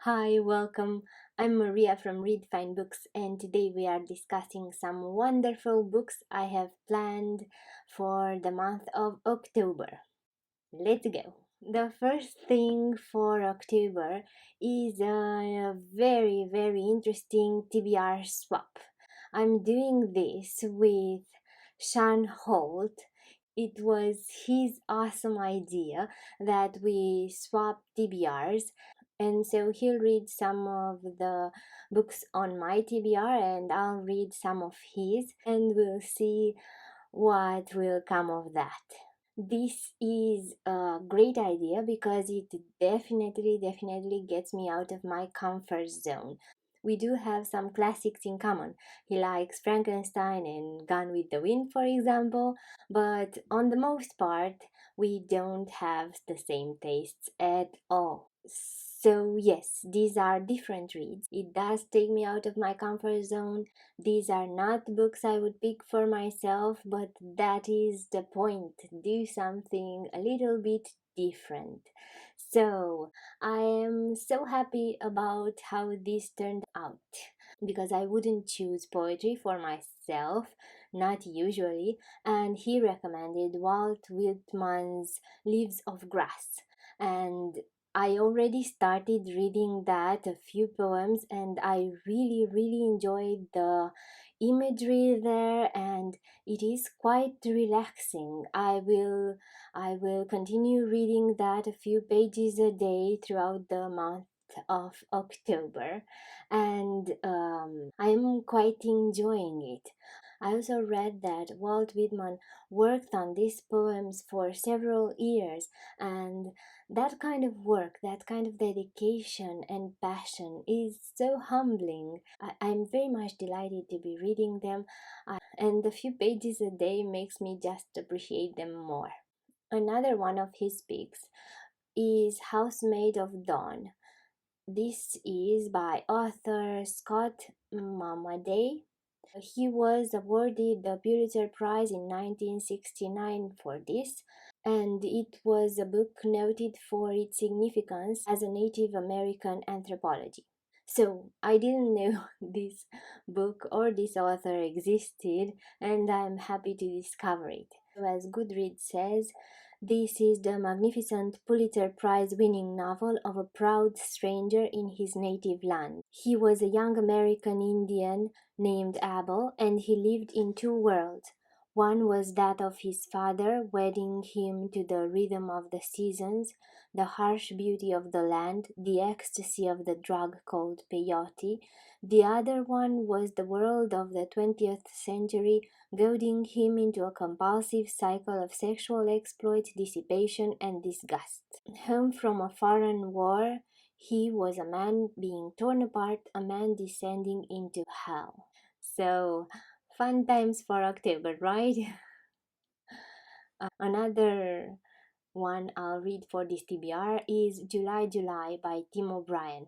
Hi, welcome. I'm Maria from Read Fine Books, and today we are discussing some wonderful books I have planned for the month of October. Let's go. The first thing for October is a very interesting TBR swap. I'm doing this with Sean Holt. It was his awesome idea that we swap TBRs, and so he'll read some of the books on my TBR and I'll read some of his, and we'll see what will come of that. This is a great idea because it definitely gets me out of my comfort zone. We do have some classics in common. He likes Frankenstein and Gone with the Wind, for example, but on the most part, we don't have the same tastes at all. So, yes, these are different reads. It does take me out of my comfort zone. These are not books I would pick for myself, but that is the point. Do something a little bit different. So, I am so happy about how this turned out because I wouldn't choose poetry for myself, not usually, and he recommended Walt Whitman's Leaves of Grass. And I already started reading that, a few poems, and I really enjoyed the imagery there, and it is quite relaxing. I will continue reading that a few pages a day throughout the month of October, and I'm quite enjoying it. I also read that Walt Whitman worked on these poems for several years, and that kind of work, that kind of dedication and passion is so humbling. I'm very much delighted to be reading them, and a few pages a day makes me just appreciate them more. Another one of his picks is Housemaid of Dawn. This is by author Scott Mamaday. He was awarded the Pulitzer Prize in 1969 for this, and it was a book noted for its significance as a Native American anthropology. So, I didn't know this book or this author existed, and I'm happy to discover it. As Goodreads says, this is the magnificent Pulitzer Prize winning novel of a proud stranger in his native land. He was a young American Indian named Abel, and he lived in two worlds. One was that of his father, wedding him to the rhythm of the seasons, the harsh beauty of the land, the ecstasy of the drug called peyote. The other one was the world of the 20th century, goading him into a compulsive cycle of sexual exploit, dissipation, and disgust. Home from a foreign war, he was a man being torn apart, a man descending into hell. So, fun times for October, right? Another one I'll read for this TBR is July by Tim O'Brien.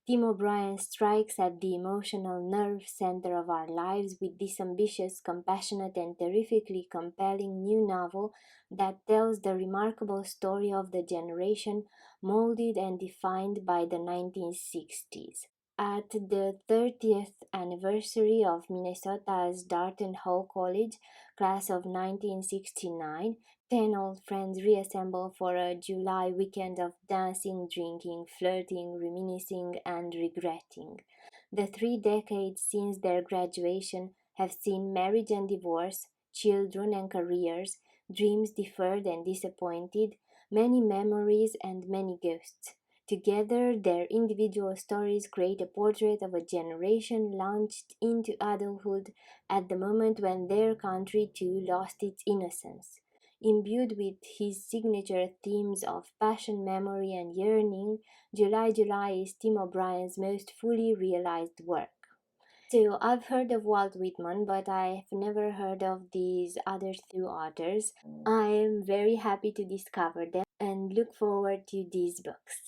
Tim O'Brien strikes at the emotional nerve center of our lives with this ambitious, compassionate, and terrifically compelling new novel that tells the remarkable story of the generation molded and defined by the 1960s. At the 30th anniversary of Minnesota's Darton Hall College, class of 1969, 10 old friends reassemble for a July weekend of dancing, drinking, flirting, reminiscing, and regretting. The 3 decades since their graduation have seen marriage and divorce, children and careers, dreams deferred and disappointed, many memories and many ghosts. Together, their individual stories create a portrait of a generation launched into adulthood at the moment when their country too lost its innocence. Imbued with his signature themes of passion, memory, and yearning, July is Tim O'Brien's most fully realized work. So, I've heard of Walt Whitman, but I've never heard of these other two authors. I am very happy to discover them and look forward to these books.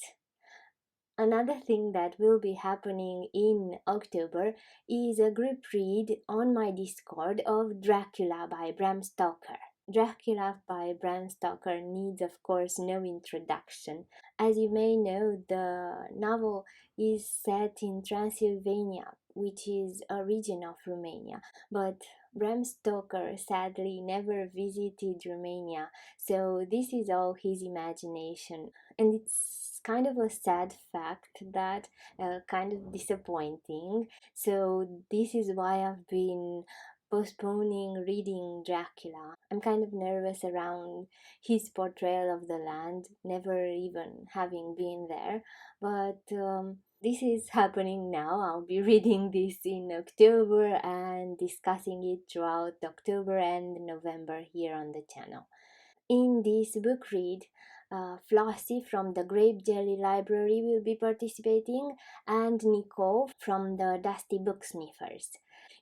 Another thing that will be happening in October is a group read on my Discord of Dracula by Bram Stoker. Dracula by Bram Stoker needs, of course, no introduction. As you may know, the novel is set in Transylvania, which is a region of Romania, but Bram Stoker sadly never visited Romania, so this is all his imagination. And it's kind of a sad fact that kind of disappointing. So this is why I've been postponing reading Dracula. I'm kind of nervous around his portrayal of the land, never even having been there. But this is happening now. I'll be reading this in October and discussing it throughout October and November here on the channel. In this book read, Flossie from the Grape Jelly Library will be participating, and Nicole from the Dusty Booksmithers.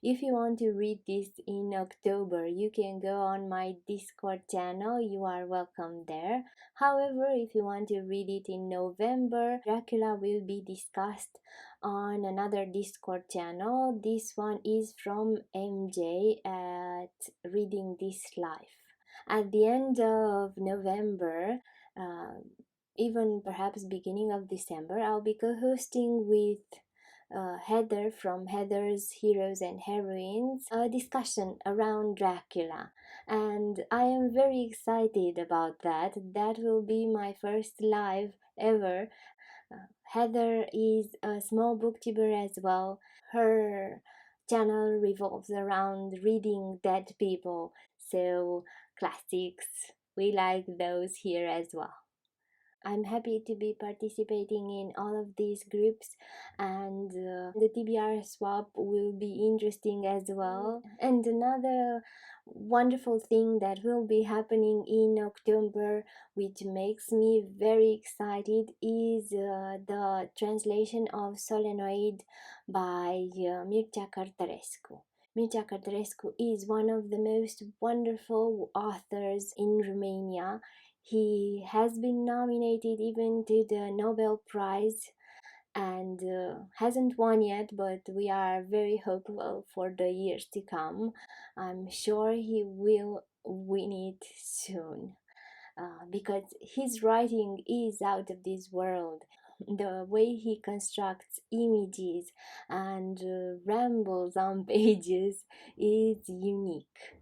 If you want to read this in October, you can go on my Discord channel, you are welcome there. However, if you want to read it in November, Dracula will be discussed on another Discord channel. This one is from MJ at Reading This Life. At the end of November, uh, even perhaps beginning of December, I'll be co-hosting with Heather from Heather's Heroes and Heroines a discussion around Dracula, and I am very excited about that. That will be my first live ever. Heather is a small booktuber as well. Her channel revolves around reading dead people, so classics. We like those here as well. I'm happy to be participating in all of these groups, and the TBR Swap will be interesting as well. And another wonderful thing that will be happening in October, which makes me very excited, is the translation of Solenoid by Mircea Cărtărescu. Mircea Cărtărescu is one of the most wonderful authors in Romania. He has been nominated even to the Nobel Prize and hasn't won yet, but we are very hopeful for the years to come. I'm sure he will win it soon. Because his writing is out of this world. The way he constructs images and rambles on pages is unique.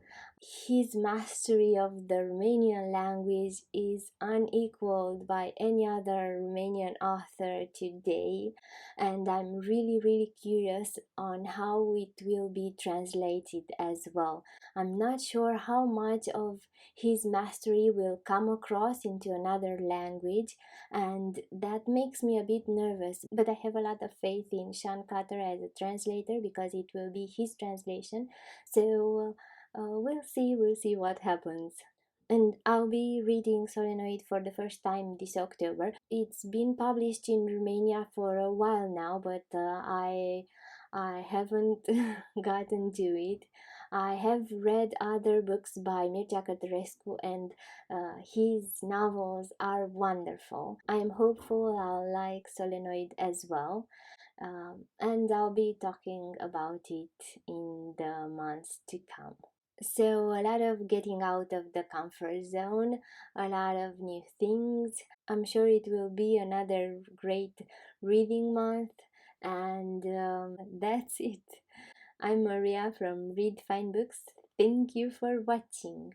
His mastery of the Romanian language is unequaled by any other Romanian author today, and I'm really curious on how it will be translated as well. I'm not sure how much of his mastery will come across into another language, and that makes me a bit nervous, but I have a lot of faith in Sean Cutter as a translator because it will be his translation. So we'll see what happens. And I'll be reading Solenoid for the first time this October. It's been published in Romania for a while now, but I haven't gotten to it. I have read other books by Mircea Cărtărescu, and his novels are wonderful. I am hopeful I'll like Solenoid as well. And I'll be talking about it in the months to come. So, a lot of getting out of the comfort zone, a lot of new things. I'm sure it will be another great reading month, and that's it. I'm Maria from Read Fine Books. Thank you for watching.